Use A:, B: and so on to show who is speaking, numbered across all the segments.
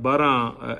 A: 12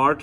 A: 8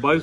A: 22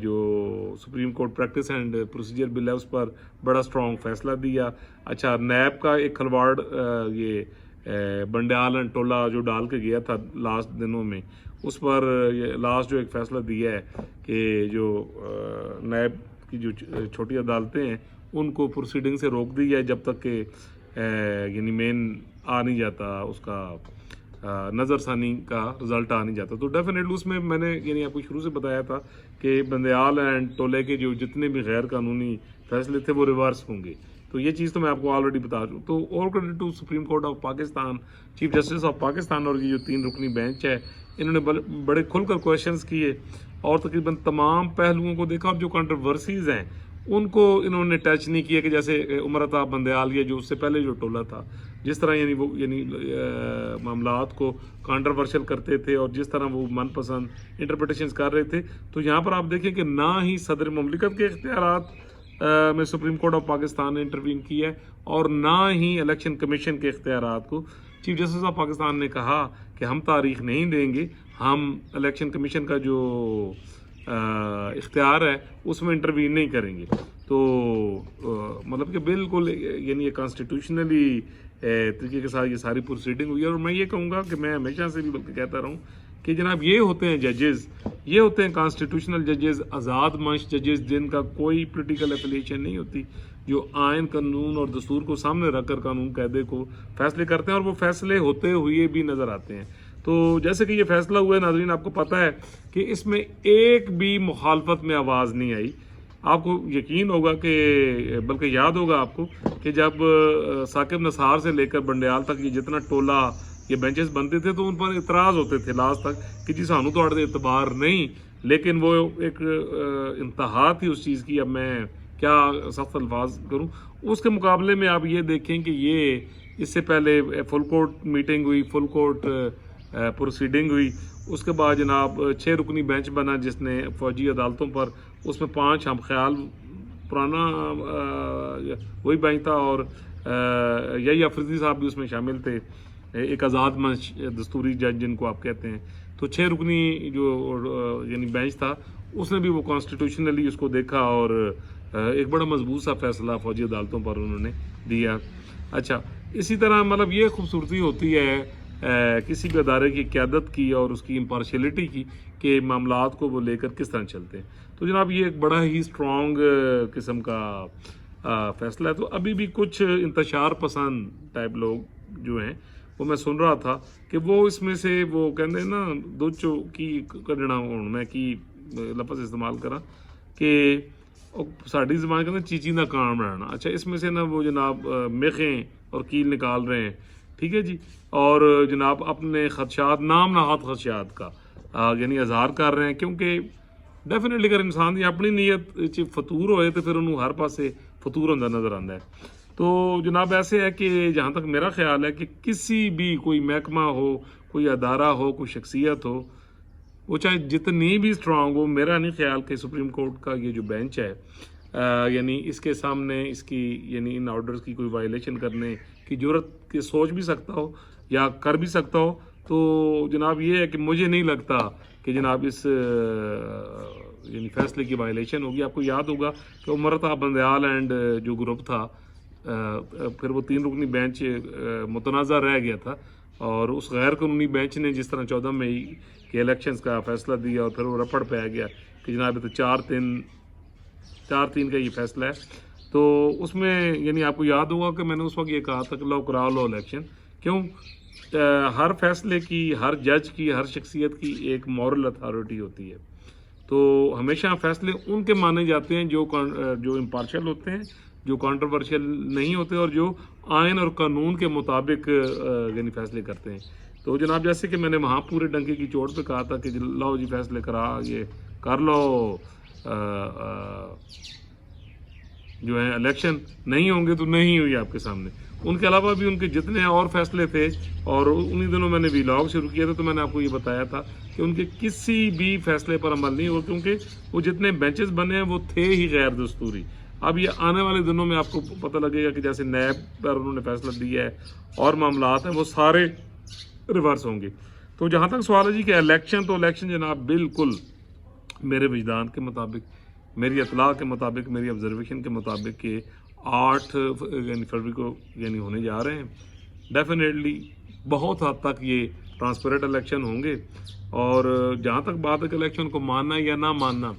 A: جو Supreme Court practice and procedure bill ہے اس پر بڑا اسٹرانگ فیصلہ دیا. اچھا نیب کا ایک کھلواڑ یہ بنڈیال اینڈ ٹولہ جو ڈال کے گیا تھا لاسٹ دنوں میں, اس پر لاسٹ جو ایک فیصلہ دیا ہے کہ جو نیب کی جو چھوٹی عدالتیں ہیں ان کو پروسیڈنگ سے روک دی جائے جب تک کہ یعنی مین آ نہیں جاتا, اس کا نظر ثانی کا رزلٹ آ نہیں جاتا. تو ڈیفینیٹلی اس میں نے یعنی آپ کو شروع سے بتایا تھا کہ بندیال اینڈ ٹولے کے جو جتنے بھی غیر قانونی فیصلے تھے وہ ریورس ہوں گے. تو یہ چیز تو میں آپ کو آلریڈی بتا دوں. تو اور credit to supreme court of Pakistan, chief justice of Pakistan, اور یہ جو 3 رکنی بینچ ہے انہوں نے بڑے کھل کر کویشچنس کیے اور تقریباً تمام پہلوؤں کو دیکھا. اور جو کنٹروورسیز ہیں ان کو انہوں نے ٹچ نہیں کیا, کہ جیسے عمر عطا بندیال, یہ جو اس سے پہلے جو ٹولہ تھا, جس طرح یعنی وہ یعنی معاملات کو کنٹروورشل کرتے تھے اور جس طرح وہ من پسند انٹرپریٹیشنز کر رہے تھے. تو یہاں پر آپ دیکھیں کہ نہ ہی صدر مملکت کے اختیارات میں سپریم کورٹ آف پاکستان نے انٹروین کیا ہے اور نہ ہی الیکشن کمیشن کے اختیارات کو. چیف جسٹس آف پاکستان نے کہا کہ ہم تاریخ نہیں دیں گے, ہم الیکشن کمیشن کا جو اختیار ہے اس میں انٹروین نہیں کریں گے. تو مطلب کہ بالکل یعنی یہ کانسٹیٹیوشنلی طریقے کے ساتھ یہ ساری پروسیڈنگ ہوئی ہے. اور میں یہ کہوں گا کہ میں ہمیشہ سے بھی بلکہ کہتا رہا ہوں کہ جناب یہ ہوتے ہیں ججز, یہ ہوتے ہیں کانسٹیٹیوشنل ججز, آزاد منش ججز, جن کا کوئی پولیٹیکل ایفیلیشن نہیں ہوتی, جو آئین قانون اور دستور کو سامنے رکھ کر قانون قاعدے کو فیصلے کرتے ہیں اور وہ فیصلے ہوتے ہوئے بھی نظر آتے ہیں. تو جیسے کہ یہ فیصلہ ہوا ہے ناظرین, آپ کو پتہ ہے کہ اس میں ایک بھی مخالفت میں آواز نہیں آئی. آپ کو یقین ہوگا کہ بلکہ یاد ہوگا آپ کو کہ جب ثاقب نثار سے لے کر بنڈیال تک یہ جتنا ٹولہ یہ بینچز بنتے تھے تو ان پر اعتراض ہوتے تھے لاسٹ تک کہ جی سانو تو اعتبار نہیں, لیکن وہ ایک انتہا تھی اس چیز کی. اب میں کیا سخت الفاظ کروں. اس کے مقابلے میں آپ یہ دیکھیں کہ یہ اس سے پہلے فل کورٹ میٹنگ ہوئی, فل کورٹ پروسیڈنگ ہوئی, اس کے بعد جناب 6 رکنی بینچ بنا جس نے فوجی عدالتوں پر, اس میں 5 ہم خیال پرانا وہی بینچ تھا اور یہی افریدی صاحب بھی اس میں شامل تھے, ایک آزاد منش دستوری جج جن کو آپ کہتے ہیں. تو 6 رکنی جو یعنی بینچ تھا اس نے بھی وہ کانسٹیٹیوشنلی اس کو دیکھا اور ایک بڑا مضبوط سا فیصلہ فوجی عدالتوں پر انہوں نے دیا. اچھا اسی طرح مطلب یہ خوبصورتی ہوتی ہے کسی بھی ادارے کی قیادت کی اور اس کی امپارشلٹی کی کہ معاملات کو وہ لے کر کس طرح چلتے ہیں. تو جناب یہ ایک بڑا ہی اسٹرانگ قسم کا فیصلہ ہے. تو ابھی بھی کچھ انتشار پسند ٹائپ لوگ جو ہیں وہ میں سن رہا تھا کہ وہ اس میں سے وہ کہتے ہیں نا دو چوکی کڈنا ہوں, میں کی لفظ استعمال کرا کہ ساڑی زبان کہتے ہیں چیچیندہ کام رہنا. اچھا اس میں سے نا وہ جناب میخیں اور کیل نکال رہے ہیں, ٹھیک ہے جی, اور جناب اپنے خدشات نام نہاد خدشات کا یعنی اظہار کر رہے ہیں. کیونکہ ڈیفینیٹلی اگر انسان کی اپنی نیت فطور ہوئے تو پھر انہوں ہر پاسے فطور ہوتا نظر آتا ہے. تو جناب ایسے ہے کہ جہاں تک میرا خیال ہے کہ کسی بھی کوئی محکمہ ہو, کوئی ادارہ ہو, کوئی شخصیت ہو, وہ چاہے جتنی بھی اسٹرانگ ہو, میرا نہیں خیال کہ سپریم کورٹ کا یہ جو بینچ ہے یعنی اس کے سامنے اس کی یعنی ان آرڈرز کی کوئی وائلیشن کرنے کی جرت کی سوچ بھی سکتا ہو یا کر بھی سکتا ہو. تو جناب یہ ہے کہ مجھے نہیں لگتا کہ جناب اس یعنی فیصلے کی وائلیشن ہوگی. آپ کو یاد ہوگا کہ عمر عطا بندیال اینڈ جو گروپ تھا پھر وہ 3 رکنی بینچ متنازع رہ گیا تھا اور اس غیر قانونی بینچ نے جس طرح 14 مئی کے الیکشنز کا فیصلہ دیا اور پھر وہ رپڑ پہ آ گیا کہ جناب تو 4-3 کا یہ فیصلہ ہے. تو اس میں یعنی آپ کو یاد ہوگا کہ میں نے اس وقت یہ کہا تھا کہ لو کرا لو الیکشن. کیوں؟ ہر فیصلے کی, ہر جج کی, ہر شخصیت کی ایک مورل اتھارٹی ہوتی ہے. تو ہمیشہ فیصلے ان کے مانے جاتے ہیں جو امپارشل ہوتے ہیں, جو کنٹروورشل نہیں ہوتے اور جو آئین اور قانون کے مطابق یعنی فیصلے کرتے ہیں. تو جناب جیسے کہ میں نے وہاں پورے ڈنکے کی چوٹ پہ کہا تھا کہ لاؤ جی فیصلے کرا, یہ کر لو, جو ہے الیکشن نہیں ہوں گے تو نہیں ہوئی آپ کے سامنے. ان کے علاوہ بھی ان کے جتنے اور فیصلے تھے اور انہی دنوں میں نے ویلاگ شروع کیا تھا تو میں نے آپ کو یہ بتایا تھا کہ ان کے کسی بھی فیصلے پر عمل نہیں ہوا کیونکہ وہ جتنے بینچز بنے ہیں وہ تھے ہی غیر دستوری. اب یہ آنے والے دنوں میں آپ کو پتہ لگے گا کہ جیسے نیب پر انہوں نے فیصلہ دیا ہے اور معاملات ہیں وہ سارے ریورس ہوں گے. تو جہاں تک سوال ہے جی کہ الیکشن, تو الیکشن جناب بالکل میرے وجدان کے مطابق، میری اطلاع کے مطابق، میری آبزرویشن کے مطابق کہ 8 فروری کو ہونے جا رہے ہیں۔ ڈیفینیٹلی بہت حد تک یہ ٹرانسپیرنٹ الیکشن ہوں گے، اور جہاں تک بات ہے کہ الیکشن کو ماننا یا نہ ماننا،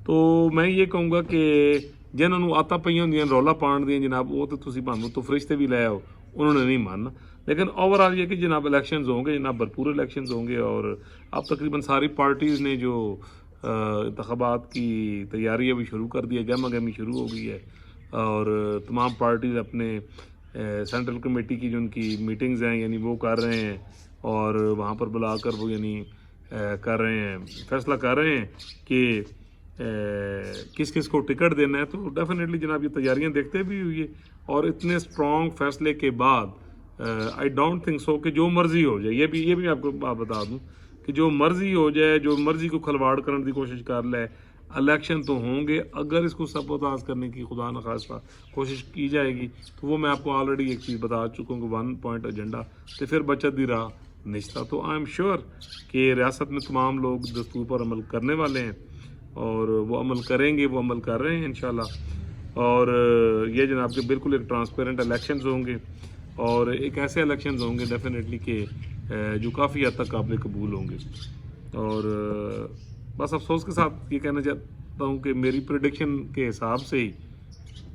A: تو میں یہ کہوں گا کہ جنہوں نے آتا پہ ہوں رولا پان دیا جناب، وہ تو تسی بھانو تو فرشتے بھی لے آؤ، انہوں نے نہیں ماننا۔ لیکن اوور آل یہ کہ جناب الیکشنز ہوں گے، جناب بھرپور الیکشنز ہوں گے، اور اب تقریباً ساری پارٹیز نے جو انتخابات کی تیاری ابھی شروع کر دی ہے، گہما گہمی شروع ہو گئی ہے، اور تمام پارٹیز اپنے سینٹرل کمیٹی کی جو ان کی میٹنگز ہیں وہ کر رہے ہیں، اور وہاں پر بلا کر وہ کر رہے ہیں، فیصلہ کر رہے ہیں کہ کس کس کو ٹکٹ دینا ہے۔ تو ڈیفینیٹلی جناب یہ تیاریاں دیکھتے بھی ہوئی ہے، اور اتنے اسٹرانگ فیصلے کے بعد آئی ڈونٹ تھنک سو کہ جو مرضی ہو جائے، یہ بھی آپ کو بتا دوں کہ جو مرضی ہو جائے، جو مرضی کو کھلواڑ کرنے کی کوشش کر لے، الیکشن تو ہوں گے۔ اگر اس کو سبوتاژ کرنے کی خدا نخواستہ کوشش کی جائے گی، تو وہ میں آپ کو آلریڈی ایک چیز بتا چکا ہوں کہ 1 پوائنٹ ایجنڈا تو پھر بچت دی راہ نشتہ۔ تو آئی ایم شیور کہ ریاست میں تمام لوگ دستور پر عمل کرنے والے ہیں، اور وہ عمل کریں گے، وہ عمل کر رہے ہیں انشاءاللہ۔ اور یہ جناب کہ بالکل ایک ٹرانسپیرنٹ الیکشنز ہوں گے، اور ایک ایسے الیکشنز ہوں گے ڈیفینیٹلی کہ جو کافی حد تک قابل قبول ہوں گے۔ اور بس افسوس کے ساتھ یہ کہنا چاہتا ہوں کہ میری پریڈکشن کے حساب سے ہی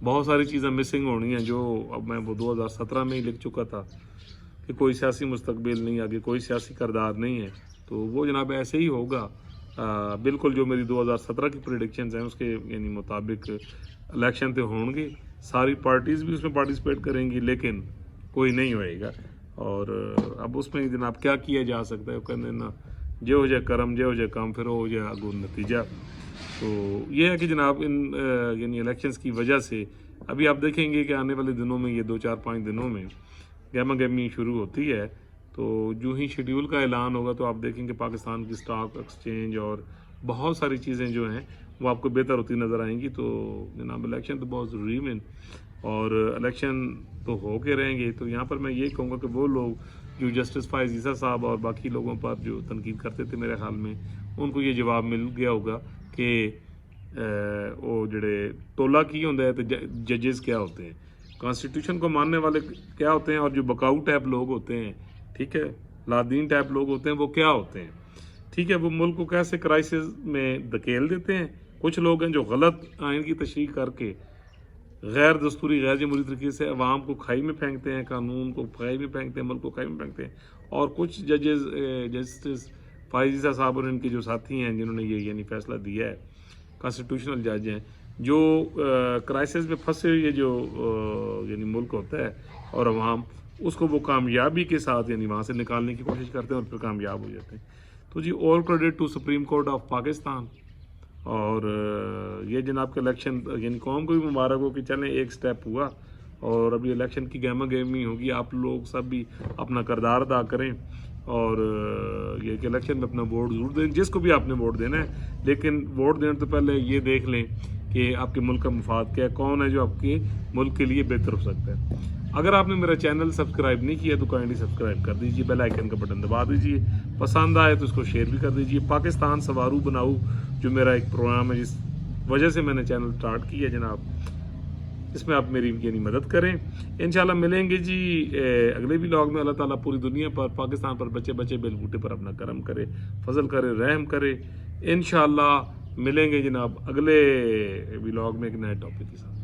A: بہت ساری چیزیں مسنگ ہونی ہیں، جو اب میں وہ 2017 میں ہی لکھ چکا تھا کہ کوئی سیاسی مستقبل نہیں، آگے کوئی سیاسی کردار نہیں ہے، تو وہ جناب ایسے ہی ہوگا۔ بالکل جو میری 2017 کی پریڈکشنز ہیں اس کے مطابق الیکشن تو ہوں گے، ساری پارٹیز بھی اس میں پارٹیسپیٹ کریں گی، لیکن کوئی نہیں ہوئے گا۔ اور اب اس میں جناب کیا کیا جا سکتا ہے، وہ کہتے ہیں نا جو ہو جائے کرم، جو ہو جائے کام، پھر ہو جائے آگو نتیجہ۔ تو یہ ہے کہ جناب ان الیکشنز کی وجہ سے ابھی آپ دیکھیں گے کہ آنے والے دنوں میں، یہ 2-4-5 دنوں میں گہما گہمی شروع ہوتی ہے، تو جو ہی شیڈیول کا اعلان ہوگا تو آپ دیکھیں گے پاکستان کی سٹاک ایکسچینج اور بہت ساری چیزیں جو ہیں وہ آپ کو بہتر ہوتی نظر آئیں گی۔ تو جناب الیکشن تو بہت ضروری ہے، اور الیکشن تو ہو کے رہیں گے۔ تو یہاں پر میں یہ کہوں گا کہ وہ لوگ جو جسٹس فائز عیسیٰ صاحب اور باقی لوگوں پر جو تنقید کرتے تھے، میرے خیال میں ان کو یہ جواب مل گیا ہوگا کہ وہ جڑے تولا کی ہوتا ہے تو ججز کیا ہوتے ہیں، کانسٹیٹیوشن کو ماننے والے کیا ہوتے ہیں، اور جو بکاؤ ٹائپ لوگ ہوتے ہیں، ٹھیک ہے، لادین ٹائپ لوگ ہوتے ہیں، وہ کیا ہوتے ہیں، ٹھیک ہے، وہ ملک کو کیسے کرائسس میں دھکیل دیتے ہیں۔ کچھ لوگ ہیں جو غلط آئین کی تشریح کر کے غیر دستوری، غیر جمہوری طریقے سے عوام کو کھائی میں پھینکتے ہیں، قانون کو کھائی میں پھینکتے ہیں، ملک کو کھائی میں پھینکتے ہیں۔ اور کچھ ججز جسٹس فائز عیسیٰ صاحب اور ان کے جو ساتھی ہیں جنہوں نے یہ فیصلہ دیا ہے، کانسٹیٹیوشنل جج ہیں، جو کرائسس میں پھنسے ہوئے جو ملک ہوتا ہے اور عوام اس کو وہ کامیابی کے ساتھ وہاں سے نکالنے کی کوشش کرتے ہیں اور پھر کامیاب ہو جاتے ہیں۔ تو جی all credit to supreme court of Pakistan. اور یہ جناب کا الیکشن قوم کو بھی مبارک ہو کہ چلیں ایک سٹیپ ہوا، اور ابھی الیکشن کی گہما گہمی ہوگی۔ آپ لوگ سب بھی اپنا کردار ادا کریں، اور یہ کہ الیکشن میں اپنا ووٹ ضرور دیں، جس کو بھی آپ نے ووٹ دینا ہے، لیکن ووٹ دینے تو پہلے یہ دیکھ لیں کہ آپ کے ملک کا مفاد کیا ہے، کون ہے جو آپ کے ملک کے لیے بہتر ہو سکتا ہے۔ اگر آپ نے میرا چینل سبسکرائب نہیں کیا تو کائنڈلی سبسکرائب کر دیجیے، بیل آئیکن کا بٹن دبا دیجیے، پسند آئے تو اس کو شیئر بھی کر دیجیے۔ پاکستان سوارو بناؤ جو میرا ایک پروگرام ہے، جس وجہ سے میں نے چینل سٹارٹ کیا جناب، اس میں آپ میری مدد کریں۔ انشاءاللہ ملیں گے جی اگلے ولاگ میں۔ اللہ تعالیٰ پوری دنیا پر، پاکستان پر، بچے بچے بیل بوٹے پر اپنا کرم کرے، فضل کرے، رحم کرے۔ انشاءاللہ ملیں گے جناب اگلے ولاگ میں ایک نئے ٹاپک کے ساتھ۔